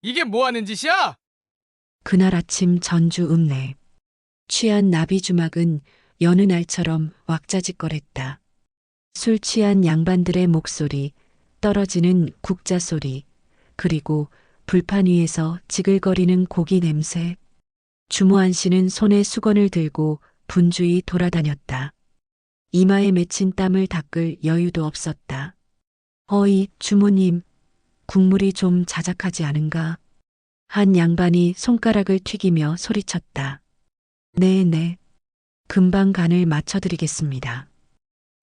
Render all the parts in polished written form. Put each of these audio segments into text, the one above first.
이게 뭐 하는 짓이야? 그날 아침 전주 읍내. 취한 나비 주막은 여느 날처럼 왁자지껄했다. 술 취한 양반들의 목소리, 떨어지는 국자 소리, 그리고 불판 위에서 지글거리는 고기 냄새. 주모한 씨는 손에 수건을 들고 분주히 돌아다녔다. 이마에 맺힌 땀을 닦을 여유도 없었다. 어이, 주모님, 국물이 좀 자작하지 않은가? 한 양반이 손가락을 튀기며 소리쳤다. 네네. 금방 간을 맞춰드리겠습니다.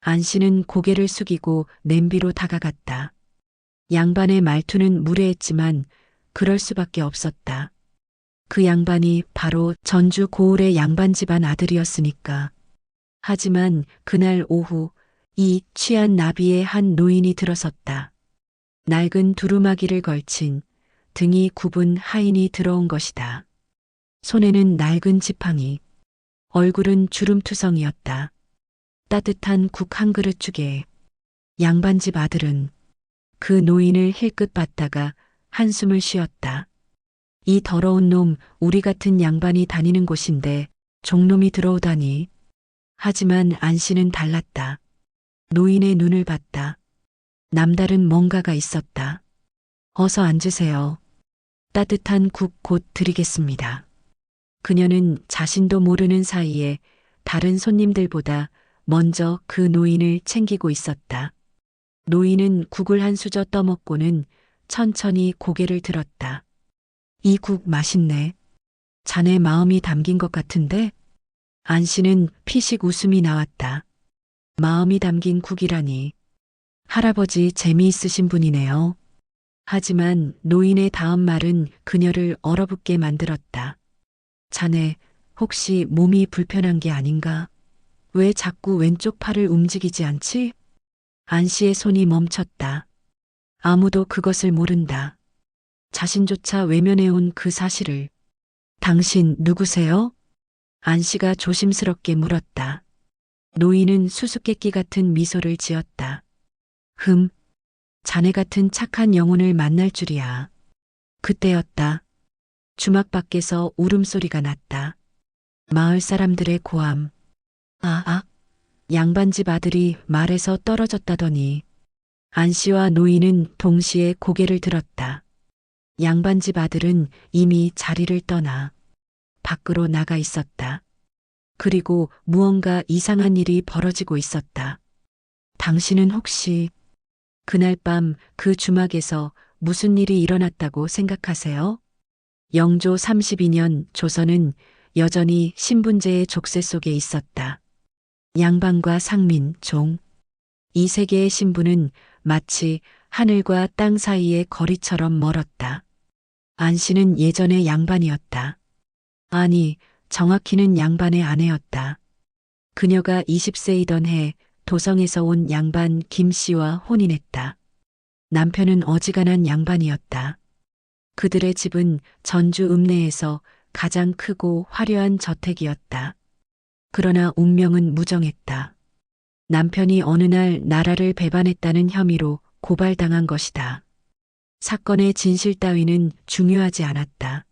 안 씨는 고개를 숙이고 냄비로 다가갔다. 양반의 말투는 무례했지만 그럴 수밖에 없었다. 그 양반이 바로 전주 고을의 양반 집안 아들이었으니까. 하지만 그날 오후 이 취한 나비의 한 노인이 들어섰다. 낡은 두루마기를 걸친 등이 굽은 하인이 들어온 것이다. 손에는 낡은 지팡이, 얼굴은 주름투성이었다. 따뜻한 국 한 그릇 주게. 양반집 아들은 그 노인을 힐끗 봤다가 한숨을 쉬었다. 이 더러운 놈, 우리 같은 양반이 다니는 곳인데 종놈이 들어오다니. 하지만 안 씨는 달랐다. 노인의 눈을 봤다. 남다른 뭔가가 있었다. 어서 앉으세요. 따뜻한 국 곧 드리겠습니다. 그녀는 자신도 모르는 사이에 다른 손님들보다 먼저 그 노인을 챙기고 있었다. 노인은 국을 한 수저 떠먹고는 천천히 고개를 들었다. 이 국 맛있네. 자네 마음이 담긴 것 같은데? 안 씨는 피식 웃음이 나왔다. 마음이 담긴 국이라니. 할아버지 재미있으신 분이네요. 하지만 노인의 다음 말은 그녀를 얼어붙게 만들었다. 자네, 혹시 몸이 불편한 게 아닌가? 왜 자꾸 왼쪽 팔을 움직이지 않지? 안 씨의 손이 멈췄다. 아무도 그것을 모른다. 자신조차 외면해온 그 사실을. 당신 누구세요? 안 씨가 조심스럽게 물었다. 노인은 수수께끼 같은 미소를 지었다. 자네 같은 착한 영혼을 만날 줄이야. 그때였다. 주막 밖에서 울음소리가 났다. 마을 사람들의 고함. 양반집 아들이 말에서 떨어졌다더니. 안 씨와 노인은 동시에 고개를 들었다. 양반집 아들은 이미 자리를 떠나 밖으로 나가 있었다. 그리고 무언가 이상한 일이 벌어지고 있었다. 당신은 혹시 그날 밤 그 주막에서 무슨 일이 일어났다고 생각하세요? 영조 32년 조선은 여전히 신분제의 족쇄 속에 있었다. 양반과 상민, 종. 이 세 개의 신분은 마치 하늘과 땅 사이의 거리처럼 멀었다. 안 씨는 예전의 양반이었다. 아니, 정확히는 양반의 아내였다. 그녀가 20세이던 해 도성에서 온 양반 김 씨와 혼인했다. 남편은 어지간한 양반이었다. 그들의 집은 전주 읍내에서 가장 크고 화려한 저택이었다. 그러나 운명은 무정했다. 남편이 어느 날 나라를 배반했다는 혐의로 고발당한 것이다. 사건의 진실 따위는 중요하지 않았다.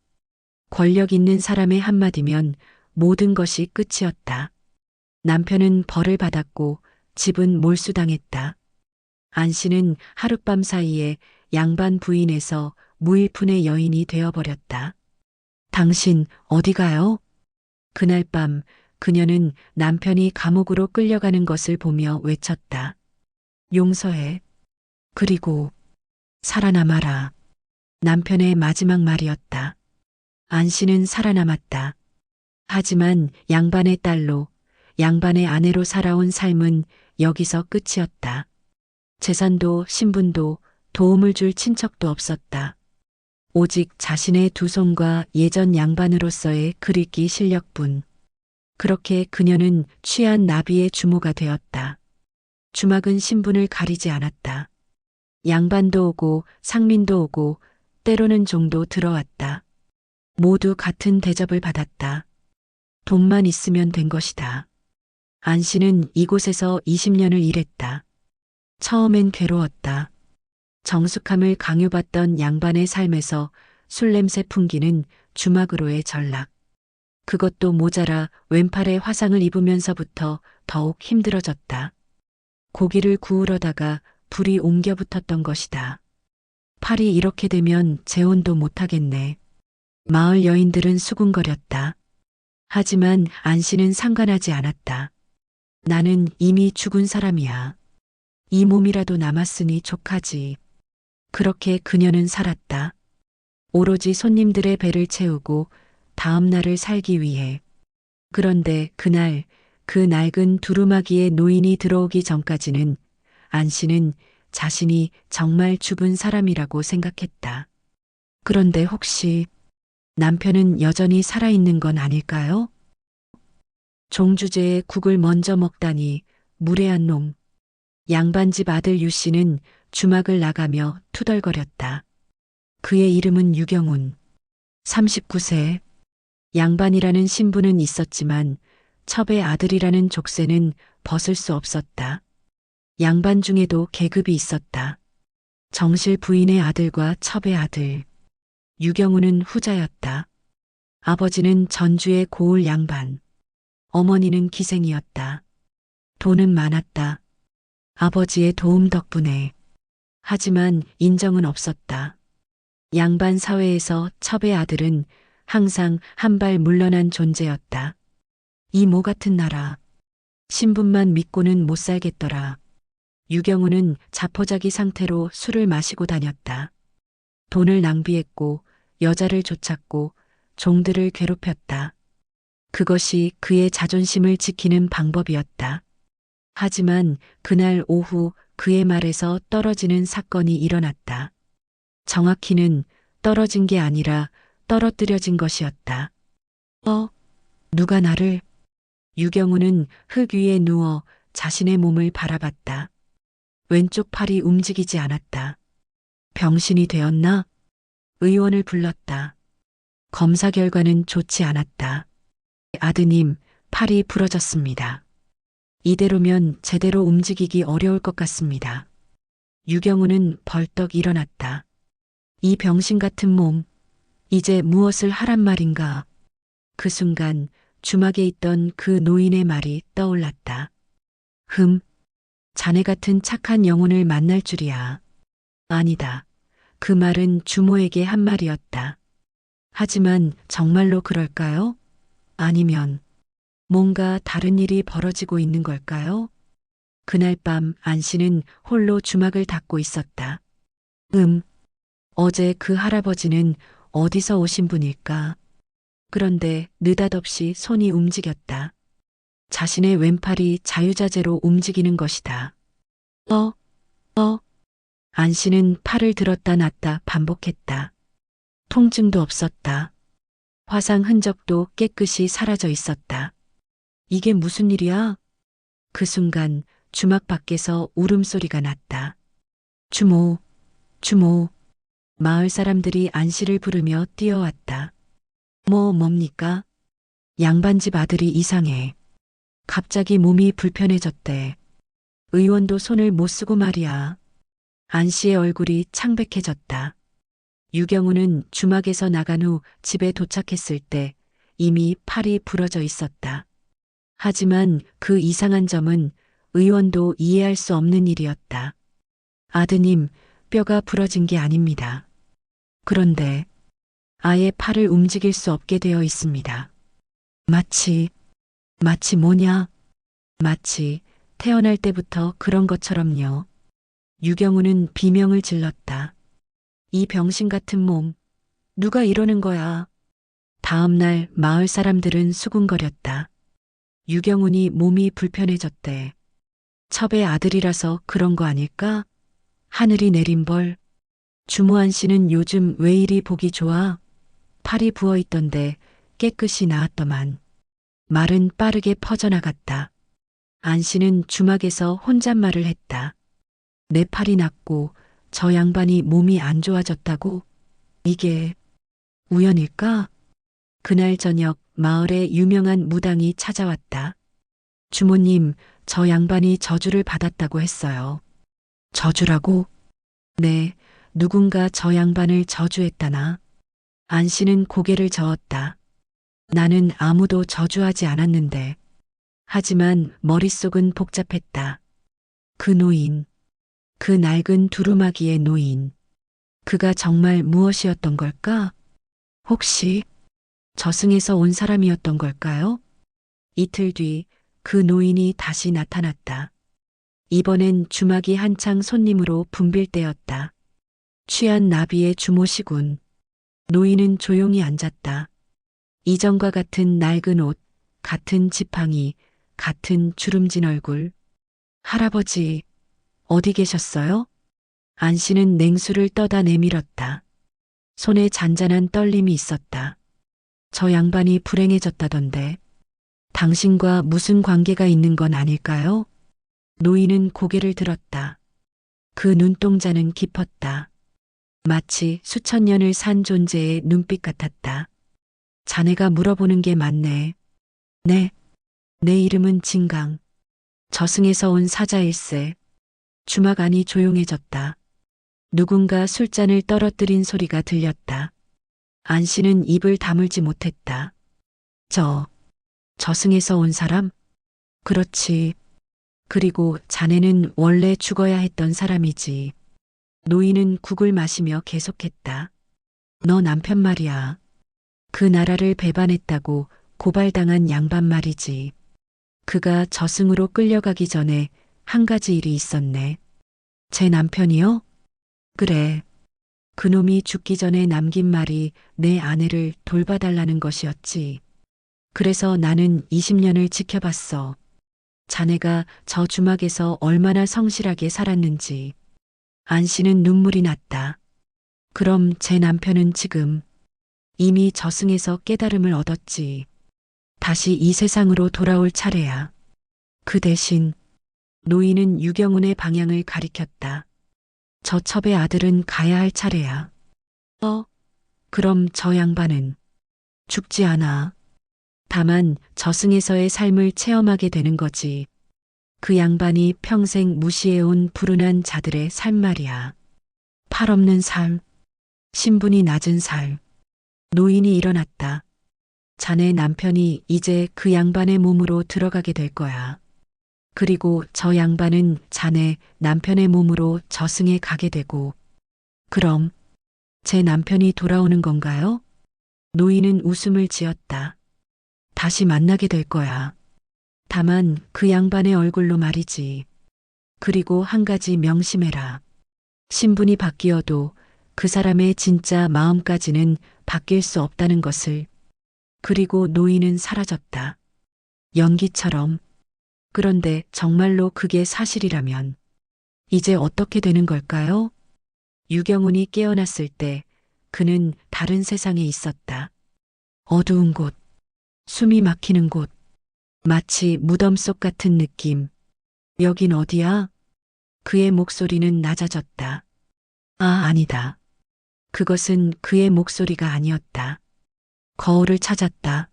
권력 있는 사람의 한마디면 모든 것이 끝이었다. 남편은 벌을 받았고 집은 몰수당했다. 안 씨는 하룻밤 사이에 양반 부인에서 무일푼의 여인이 되어버렸다. 당신 어디 가요? 그날 밤 그녀는 남편이 감옥으로 끌려가는 것을 보며 외쳤다. 용서해. 그리고 살아남아라. 남편의 마지막 말이었다. 안 씨는 살아남았다. 하지만 양반의 딸로, 양반의 아내로 살아온 삶은 여기서 끝이었다. 재산도 신분도 도움을 줄 친척도 없었다. 오직 자신의 두 손과 예전 양반으로서의 글읽기 실력뿐. 그렇게 그녀는 취한 나비의 주모가 되었다. 주막은 신분을 가리지 않았다. 양반도 오고 상민도 오고 때로는 종도 들어왔다. 모두 같은 대접을 받았다. 돈만 있으면 된 것이다. 안 씨는 이곳에서 20년을 일했다. 처음엔 괴로웠다. 정숙함을 강요받던 양반의 삶에서 술 냄새 풍기는 주막으로의 전락. 그것도 모자라 왼팔에 화상을 입으면서부터 더욱 힘들어졌다. 고기를 구우려다가 불이 옮겨 붙었던 것이다. 팔이 이렇게 되면 재혼도 못하겠네. 마을 여인들은 수군거렸다. 하지만 안씨는 상관하지 않았다. 나는 이미 죽은 사람이야. 이 몸이라도 남았으니 족하지. 그렇게 그녀는 살았다. 오로지 손님들의 배를 채우고 다음 날을 살기 위해. 그런데 그날 그 낡은 두루마기에 노인이 들어오기 전까지는 안씨는 자신이 정말 죽은 사람이라고 생각했다. 그런데 혹시 남편은 여전히 살아있는 건 아닐까요? 종주제에 국을 먼저 먹다니 무례한 놈. 양반집 아들 유씨는 주막을 나가며 투덜거렸다. 그의 이름은 유경운. 39세. 양반이라는 신분은 있었지만 첩의 아들이라는 족쇄는 벗을 수 없었다. 양반 중에도 계급이 있었다. 정실 부인의 아들과 첩의 아들. 유경우는 후자였다. 아버지는 전주의 고을 양반. 어머니는 기생이었다. 돈은 많았다. 아버지의 도움 덕분에. 하지만 인정은 없었다. 양반 사회에서 첩의 아들은 항상 한 발 물러난 존재였다. 이 모 같은 나라. 신분만 믿고는 못 살겠더라. 유경우는 자포자기 상태로 술을 마시고 다녔다. 돈을 낭비했고 여자를 쫓았고 종들을 괴롭혔다. 그것이 그의 자존심을 지키는 방법이었다. 하지만 그날 오후 그의 말에서 떨어지는 사건이 일어났다. 정확히는 떨어진 게 아니라 떨어뜨려진 것이었다. 누가 나를? 유경우는 흙 위에 누워 자신의 몸을 바라봤다. 왼쪽 팔이 움직이지 않았다. 병신이 되었나? 의원을 불렀다. 검사 결과는 좋지 않았다. 아드님, 팔이 부러졌습니다. 이대로면 제대로 움직이기 어려울 것 같습니다. 유경우는 벌떡 일어났다. 이 병신 같은 몸, 이제 무엇을 하란 말인가? 그 순간 주막에 있던 그 노인의 말이 떠올랐다. 자네 같은 착한 영혼을 만날 줄이야. 아니다. 그 말은 주모에게 한 말이었다. 하지만 정말로 그럴까요? 아니면 뭔가 다른 일이 벌어지고 있는 걸까요? 그날 밤 안씨는 홀로 주막을 닫고 있었다. 어제 그 할아버지는 어디서 오신 분일까? 그런데 느닷없이 손이 움직였다. 자신의 왼팔이 자유자재로 움직이는 것이다. 안씨는 팔을 들었다 놨다 반복했다. 통증도 없었다. 화상 흔적도 깨끗이 사라져 있었다. 이게 무슨 일이야? 그 순간 주막 밖에서 울음소리가 났다. 주모, 주모. 마을 사람들이 안씨를 부르며 뛰어왔다. 뭡니까? 양반집 아들이 이상해. 갑자기 몸이 불편해졌대. 의원도 손을 못 쓰고 말이야. 안씨의 얼굴이 창백해졌다. 유경우는 주막에서 나간 후 집에 도착했을 때 이미 팔이 부러져 있었다. 하지만 그 이상한 점은 의원도 이해할 수 없는 일이었다. 아드님, 뼈가 부러진 게 아닙니다. 그런데 아예 팔을 움직일 수 없게 되어 있습니다. 마치 뭐냐? 마치 태어날 때부터 그런 것처럼요. 유경우는 비명을 질렀다. 이 병신 같은 몸, 누가 이러는 거야? 다음 날 마을 사람들은 수군거렸다. 유경운이 몸이 불편해졌대. 첩의 아들이라서 그런 거 아닐까? 하늘이 내린 벌. 주무한 씨는 요즘 왜 이리 보기 좋아? 팔이 부어있던데 깨끗이 나았더만. 말은 빠르게 퍼져나갔다. 안 씨는 주막에서 혼잣말을 했다. 내 팔이 낫고 저 양반이 몸이 안 좋아졌다고? 이게 우연일까? 그날 저녁 마을에 유명한 무당이 찾아왔다. 주모님, 저 양반이 저주를 받았다고 했어요. 저주라고? 네, 누군가 저 양반을 저주했다나. 안 씨는 고개를 저었다. 나는 아무도 저주하지 않았는데. 하지만 머릿속은 복잡했다. 그 노인, 그 낡은 두루마기의 노인. 그가 정말 무엇이었던 걸까? 혹시 저승에서 온 사람이었던 걸까요? 이틀 뒤 그 노인이 다시 나타났다. 이번엔 주막이 한창 손님으로 붐빌 때였다. 취한 나비의 주모시군. 노인은 조용히 앉았다. 이전과 같은 낡은 옷, 같은 지팡이, 같은 주름진 얼굴. 할아버지, 어디 계셨어요? 안 씨는 냉수를 떠다 내밀었다. 손에 잔잔한 떨림이 있었다. 저 양반이 불행해졌다던데. 당신과 무슨 관계가 있는 건 아닐까요? 노인은 고개를 들었다. 그 눈동자는 깊었다. 마치 수천 년을 산 존재의 눈빛 같았다. 자네가 물어보는 게 맞네. 네, 내 이름은 진강. 저승에서 온 사자일세. 주막 안이 조용해졌다. 누군가 술잔을 떨어뜨린 소리가 들렸다. 안 씨는 입을 다물지 못했다. 저승에서 온 사람? 그렇지. 그리고 자네는 원래 죽어야 했던 사람이지. 노인은 국을 마시며 계속했다. 너 남편 말이야. 그 나라를 배반했다고 고발당한 양반 말이지. 그가 저승으로 끌려가기 전에 한 가지 일이 있었네. 제 남편이요? 그래. 그놈이 죽기 전에 남긴 말이 내 아내를 돌봐달라는 것이었지. 그래서 나는 20년을 지켜봤어. 자네가 저 주막에서 얼마나 성실하게 살았는지. 안 씨는 눈물이 났다. 그럼 제 남편은 지금 이미 저승에서 깨달음을 얻었지. 다시 이 세상으로 돌아올 차례야. 그 대신 노인은 유경훈의 방향을 가리켰다. 저 첩의 아들은 가야 할 차례야. 그럼 저 양반은 죽지 않아. 다만 저승에서의 삶을 체험하게 되는 거지. 그 양반이 평생 무시해온 불운한 자들의 삶 말이야. 팔 없는 삶, 신분이 낮은 삶. 노인이 일어났다. 자네 남편이 이제 그 양반의 몸으로 들어가게 될 거야. 그리고 저 양반은 자네 남편의 몸으로 저승에 가게 되고. 그럼 제 남편이 돌아오는 건가요? 노인은 웃음을 지었다. 다시 만나게 될 거야. 다만 그 양반의 얼굴로 말이지. 그리고 한 가지 명심해라. 신분이 바뀌어도 그 사람의 진짜 마음까지는 바뀔 수 없다는 것을. 그리고 노인은 사라졌다. 연기처럼. 그런데 정말로 그게 사실이라면 이제 어떻게 되는 걸까요? 유경훈이 깨어났을 때 그는 다른 세상에 있었다. 어두운 곳, 숨이 막히는 곳, 마치 무덤 속 같은 느낌. 여긴 어디야? 그의 목소리는 낮아졌다. 아니다. 그것은 그의 목소리가 아니었다. 거울을 찾았다.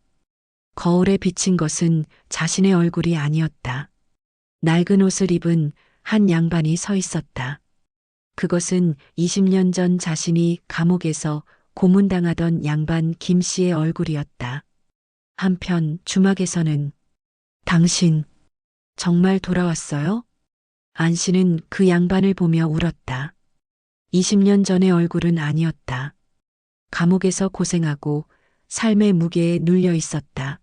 거울에 비친 것은 자신의 얼굴이 아니었다. 낡은 옷을 입은 한 양반이 서 있었다. 그것은 20년 전 자신이 감옥에서 고문당하던 양반 김 씨의 얼굴이었다. 한편 주막에서는 당신 정말 돌아왔어요? 안 씨는 그 양반을 보며 울었다. 20년 전의 얼굴은 아니었다. 감옥에서 고생하고 삶의 무게에 눌려 있었다.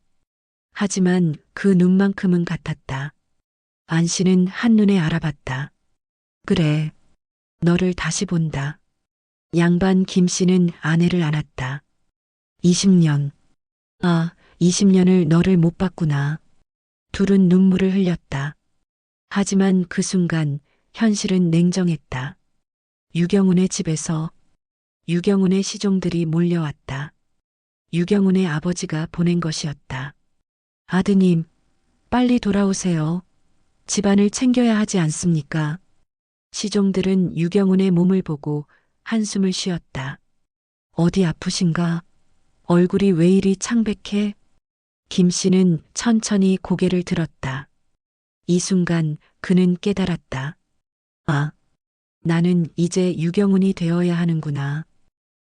하지만 그 눈만큼은 같았다. 안 씨는 한눈에 알아봤다. 그래, 너를 다시 본다. 양반 김 씨는 아내를 안았다. 20년. 20년을 너를 못 봤구나. 둘은 눈물을 흘렸다. 하지만 그 순간 현실은 냉정했다. 유경훈의 집에서 유경훈의 시종들이 몰려왔다. 유경훈의 아버지가 보낸 것이었다. 아드님, 빨리 돌아오세요. 집안을 챙겨야 하지 않습니까? 시종들은 유경훈의 몸을 보고 한숨을 쉬었다. 어디 아프신가? 얼굴이 왜 이리 창백해? 김 씨는 천천히 고개를 들었다. 이 순간 그는 깨달았다. 나는 이제 유경훈이 되어야 하는구나.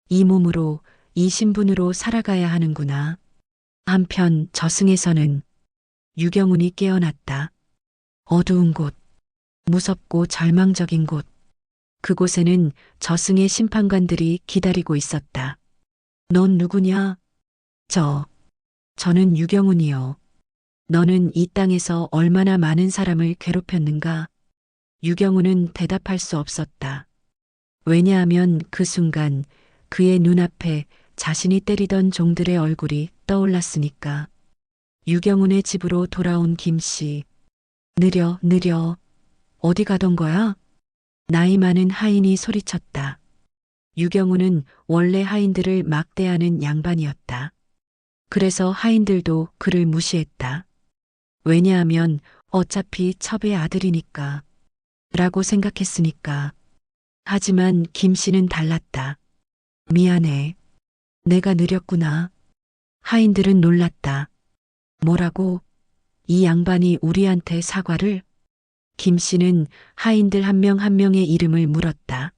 이 몸으로, 이 신분으로 살아가야 하는구나. 한편 저승에서는 유경훈이 깨어났다. 어두운 곳, 무섭고 절망적인 곳. 그곳에는 저승의 심판관들이 기다리고 있었다. 넌 누구냐? 저는 유경훈이요. 너는 이 땅에서 얼마나 많은 사람을 괴롭혔는가? 유경훈은 대답할 수 없었다. 왜냐하면 그 순간 그의 눈앞에 자신이 때리던 종들의 얼굴이 떠올랐으니까. 유경훈의 집으로 돌아온 김씨. 느려. 어디 가던 거야? 나이 많은 하인이 소리쳤다. 유경훈은 원래 하인들을 막대하는 양반이었다. 그래서 하인들도 그를 무시했다. 왜냐하면 어차피 첩의 아들이니까. 라고 생각했으니까. 하지만 김씨는 달랐다. 미안해. 내가 느렸구나. 하인들은 놀랐다. 뭐라고? 이 양반이 우리한테 사과를? 김씨는 하인들 한 명 한 명의 이름을 물었다.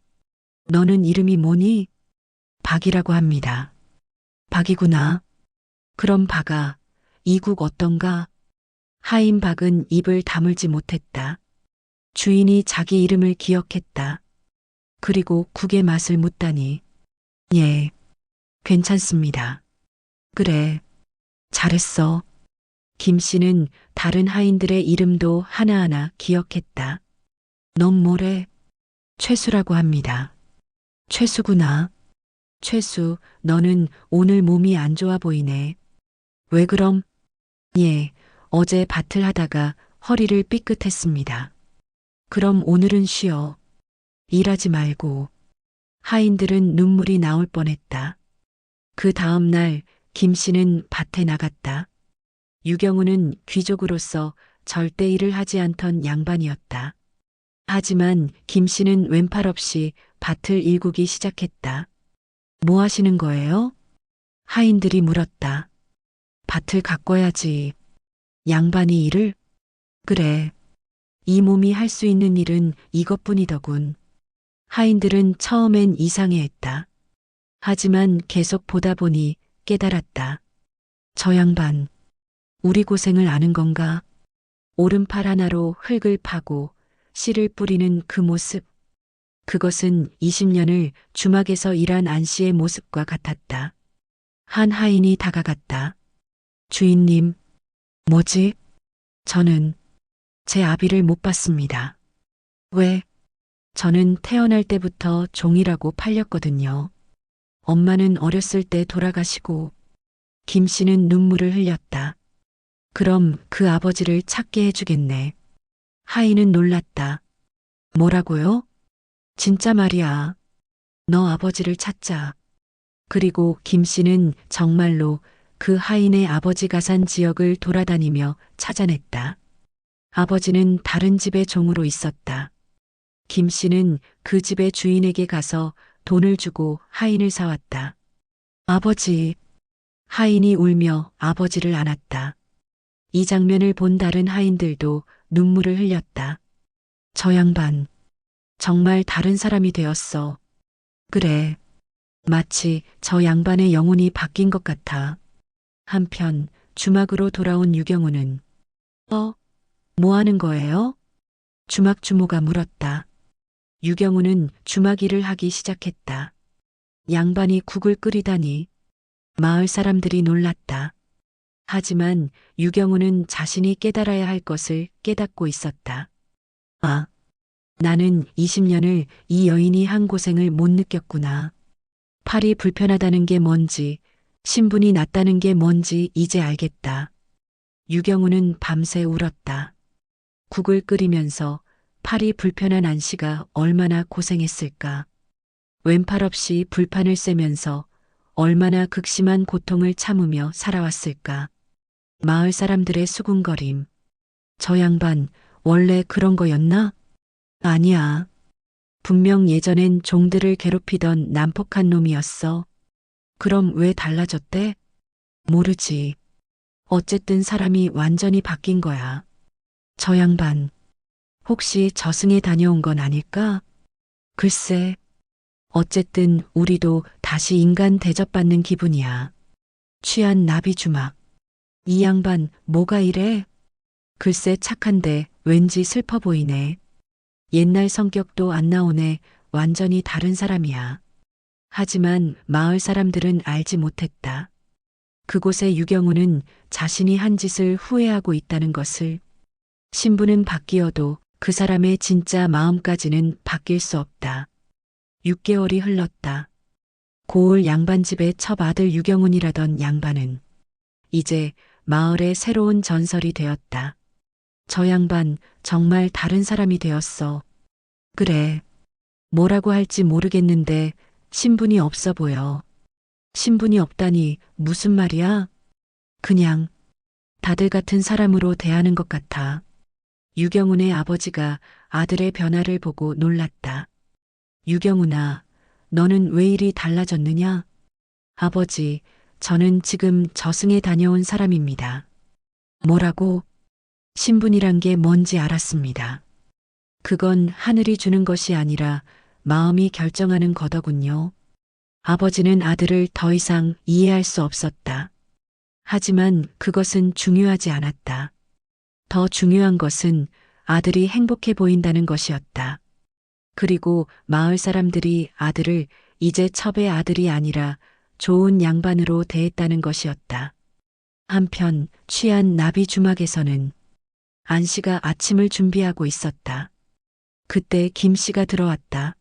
너는 이름이 뭐니? 박이라고 합니다. 박이구나. 그럼 박아, 이국 어떤가? 하인 박은 입을 다물지 못했다. 주인이 자기 이름을 기억했다. 그리고 국의 맛을 묻다니. 예, 괜찮습니다. 그래, 잘했어. 김씨는 다른 하인들의 이름도 하나하나 기억했다. 넌 뭐래? 최수라고 합니다. 최수구나. 최수, 너는 오늘 몸이 안 좋아 보이네. 왜 그럼? 예, 어제 밭을 하다가 허리를 삐끗했습니다. 그럼 오늘은 쉬어. 일하지 말고. 하인들은 눈물이 나올 뻔했다. 그 다음 날 김씨는 밭에 나갔다. 유경훈은 귀족으로서 절대 일을 하지 않던 양반이었다. 하지만 김씨는 왼팔 없이 밭을 일구기 시작했다. 뭐 하시는 거예요? 하인들이 물었다. 밭을 가꿔야지. 양반이 일을? 그래. 이 몸이 할 수 있는 일은 이것뿐이더군. 하인들은 처음엔 이상해했다. 하지만 계속 보다 보니 깨달았다. 저 양반, 우리 고생을 아는 건가? 오른팔 하나로 흙을 파고 씨를 뿌리는 그 모습. 그것은 20년을 주막에서 일한 안 씨의 모습과 같았다. 한 하인이 다가갔다. 주인님, 뭐지? 저는 제 아비를 못 봤습니다. 왜? 저는 태어날 때부터 종이라고 팔렸거든요. 엄마는 어렸을 때 돌아가시고 김 씨는 눈물을 흘렸다. 그럼 그 아버지를 찾게 해주겠네. 하인은 놀랐다. 뭐라고요? 진짜 말이야. 너 아버지를 찾자. 그리고 김 씨는 정말로 그 하인의 아버지가 산 지역을 돌아다니며 찾아냈다. 아버지는 다른 집의 종으로 있었다. 김 씨는 그 집의 주인에게 가서 돈을 주고 하인을 사왔다. 아버지. 하인이 울며 아버지를 안았다. 이 장면을 본 다른 하인들도 눈물을 흘렸다. 저 양반, 정말 다른 사람이 되었어. 그래. 마치 저 양반의 영혼이 바뀐 것 같아. 한편 주막으로 돌아온 유경훈은 뭐 하는 거예요? 주막 주모가 물었다. 유경훈은 주막 일을 하기 시작했다. 양반이 국을 끓이다니. 마을 사람들이 놀랐다. 하지만 유경훈은 자신이 깨달아야 할 것을 깨닫고 있었다. 아, 나는 20년을 이 여인이 한 고생을 못 느꼈구나. 팔이 불편하다는 게 뭔지, 신분이 낮다는 게 뭔지 이제 알겠다. 유경훈은 밤새 울었다. 국을 끓이면서 팔이 불편한 안 씨가 얼마나 고생했을까. 왼팔 없이 불판을 쐬면서 얼마나 극심한 고통을 참으며 살아왔을까. 마을 사람들의 수군거림. 저 양반 원래 그런 거였나? 아니야. 분명 예전엔 종들을 괴롭히던 난폭한 놈이었어. 그럼 왜 달라졌대? 모르지. 어쨌든 사람이 완전히 바뀐 거야. 저 양반, 혹시 저승에 다녀온 건 아닐까? 글쎄, 어쨌든 우리도 다시 인간 대접받는 기분이야. 취한 나비 주막. 이 양반 뭐가 이래? 글쎄 착한데 왠지 슬퍼 보이네. 옛날 성격도 안 나오네. 완전히 다른 사람이야. 하지만 마을 사람들은 알지 못했다. 그곳의 유경우는 자신이 한 짓을 후회하고 있다는 것을. 신부는 바뀌어도 그 사람의 진짜 마음까지는 바뀔 수 없다. 6개월이 흘렀다. 고을 양반집의 첫 아들 유경훈이라던 양반은 이제 마을의 새로운 전설이 되었다. 저 양반 정말 다른 사람이 되었어. 그래. 뭐라고 할지 모르겠는데 신분이 없어 보여. 신분이 없다니 무슨 말이야? 그냥 다들 같은 사람으로 대하는 것 같아. 유경훈의 아버지가 아들의 변화를 보고 놀랐다. 유경훈아, 너는 왜 이리 달라졌느냐? 아버지, 저는 지금 저승에 다녀온 사람입니다. 뭐라고? 신분이란 게 뭔지 알았습니다. 그건 하늘이 주는 것이 아니라 마음이 결정하는 거더군요. 아버지는 아들을 더 이상 이해할 수 없었다. 하지만 그것은 중요하지 않았다. 더 중요한 것은 아들이 행복해 보인다는 것이었다. 그리고 마을 사람들이 아들을 이제 첩의 아들이 아니라 좋은 양반으로 대했다는 것이었다. 한편 취한 나비 주막에서는 안 씨가 아침을 준비하고 있었다. 그때 김 씨가 들어왔다.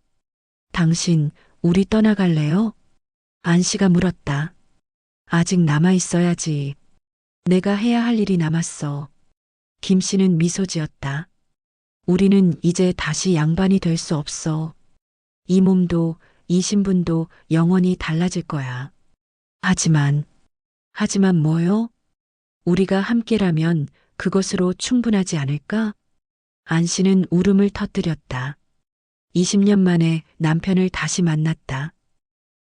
당신 우리 떠나갈래요? 안 씨가 물었다. 아직 남아 있어야지. 내가 해야 할 일이 남았어. 김 씨는 미소 지었다. 우리는 이제 다시 양반이 될 수 없어. 이 몸도 이 신분도 영원히 달라질 거야. 하지만 뭐요? 우리가 함께라면 그것으로 충분하지 않을까? 안 씨는 울음을 터뜨렸다. 20년 만에 남편을 다시 만났다.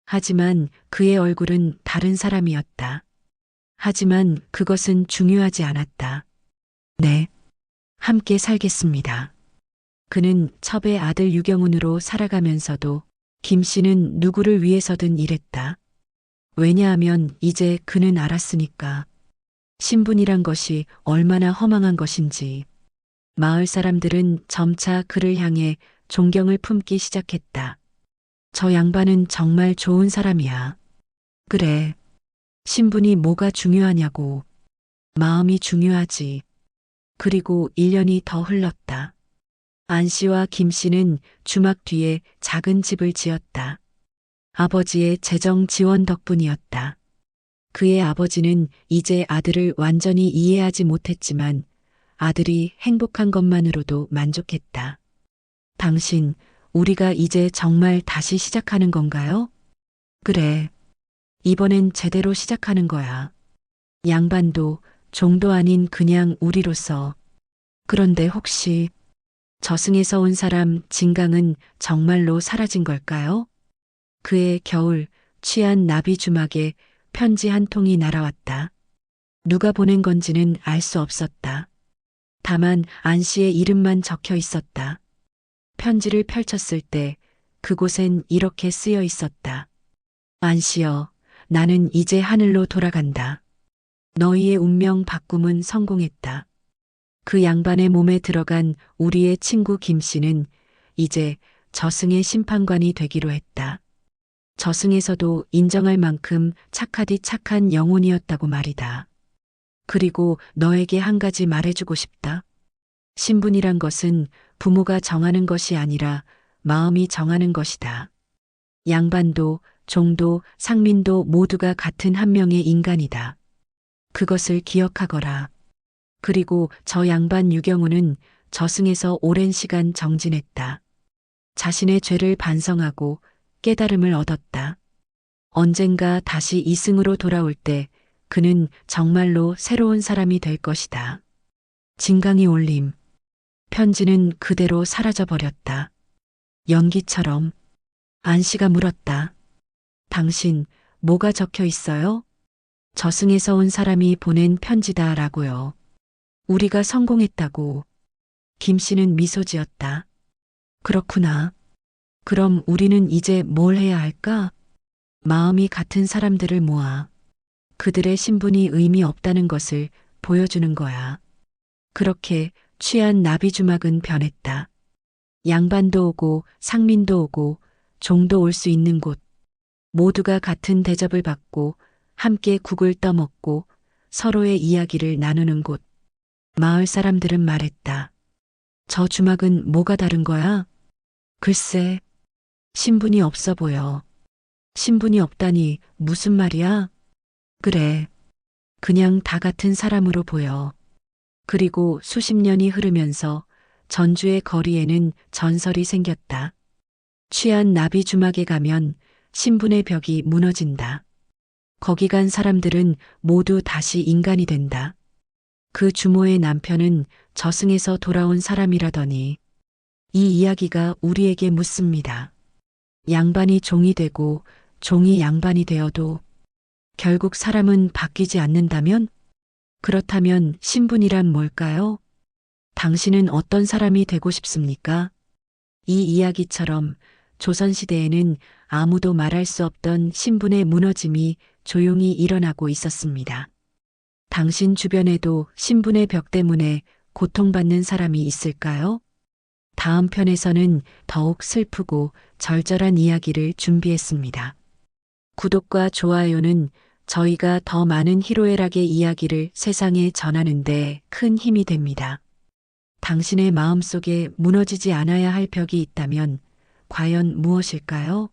하지만 그의 얼굴은 다른 사람이었다. 하지만 그것은 중요하지 않았다. 네, 함께 살겠습니다. 그는 첩의 아들 유경훈으로 살아가면서도 김 씨는 누구를 위해서든 일했다. 왜냐하면 이제 그는 알았으니까. 신분이란 것이 얼마나 허망한 것인지. 마을 사람들은 점차 그를 향해 존경을 품기 시작했다. 저 양반은 정말 좋은 사람이야. 그래. 신분이 뭐가 중요하냐고. 마음이 중요하지. 그리고 1년이 더 흘렀다. 안 씨와 김 씨는 주막 뒤에 작은 집을 지었다. 아버지의 재정 지원 덕분이었다. 그의 아버지는 이제 아들을 완전히 이해하지 못했지만 아들이 행복한 것만으로도 만족했다. 당신, 우리가 이제 정말 다시 시작하는 건가요? 그래. 이번엔 제대로 시작하는 거야. 양반도 종도 아닌 그냥 우리로서. 그런데 혹시 저승에서 온 사람 진강은 정말로 사라진 걸까요? 그의 겨울 취한 나비 주막에 편지 한 통이 날아왔다. 누가 보낸 건지는 알 수 없었다. 다만 안 씨의 이름만 적혀 있었다. 편지를 펼쳤을 때 그곳엔 이렇게 쓰여 있었다. 안 씨여, 나는 이제 하늘로 돌아간다. 너희의 운명 바꿈은 성공했다. 그 양반의 몸에 들어간 우리의 친구 김 씨는 이제 저승의 심판관이 되기로 했다. 저승에서도 인정할 만큼 착하디 착한 영혼이었다고 말이다. 그리고 너에게 한 가지 말해주고 싶다. 신분이란 것은 부모가 정하는 것이 아니라 마음이 정하는 것이다. 양반도 종도 상민도 모두가 같은 한 명의 인간이다. 그것을 기억하거라. 그리고 저 양반 유경우는 저승에서 오랜 시간 정진했다. 자신의 죄를 반성하고 깨달음을 얻었다. 언젠가 다시 이승으로 돌아올 때 그는 정말로 새로운 사람이 될 것이다. 진강이 올림. 편지는 그대로 사라져버렸다. 연기처럼. 안 씨가 물었다. 당신 뭐가 적혀 있어요? 저승에서 온 사람이 보낸 편지다라고요. 우리가 성공했다고. 김 씨는 미소 지었다. 그렇구나. 그럼 우리는 이제 뭘 해야 할까? 마음이 같은 사람들을 모아 그들의 신분이 의미 없다는 것을 보여주는 거야. 그렇게 취한 나비주막은 변했다. 양반도 오고 상민도 오고 종도 올 수 있는 곳. 모두가 같은 대접을 받고 함께 국을 떠먹고 서로의 이야기를 나누는 곳. 마을 사람들은 말했다. 저 주막은 뭐가 다른 거야? 글쎄, 신분이 없어 보여. 신분이 없다니 무슨 말이야? 그래. 그냥 다 같은 사람으로 보여. 그리고 수십 년이 흐르면서 전주의 거리에는 전설이 생겼다. 취한 나비 주막에 가면 신분의 벽이 무너진다. 거기 간 사람들은 모두 다시 인간이 된다. 그 주모의 남편은 저승에서 돌아온 사람이라더니 이 이야기가 우리에게 묻습니다. 양반이 종이 되고 종이 양반이 되어도 결국 사람은 바뀌지 않는다면? 그렇다면 신분이란 뭘까요? 당신은 어떤 사람이 되고 싶습니까? 이 이야기처럼 조선시대에는 아무도 말할 수 없던 신분의 무너짐이 조용히 일어나고 있었습니다. 당신 주변에도 신분의 벽 때문에 고통받는 사람이 있을까요? 다음 편에서는 더욱 슬프고 절절한 이야기를 준비했습니다. 구독과 좋아요는 저희가 더 많은 희로애락의 이야기를 세상에 전하는 데 큰 힘이 됩니다. 당신의 마음속에 무너지지 않아야 할 벽이 있다면 과연 무엇일까요?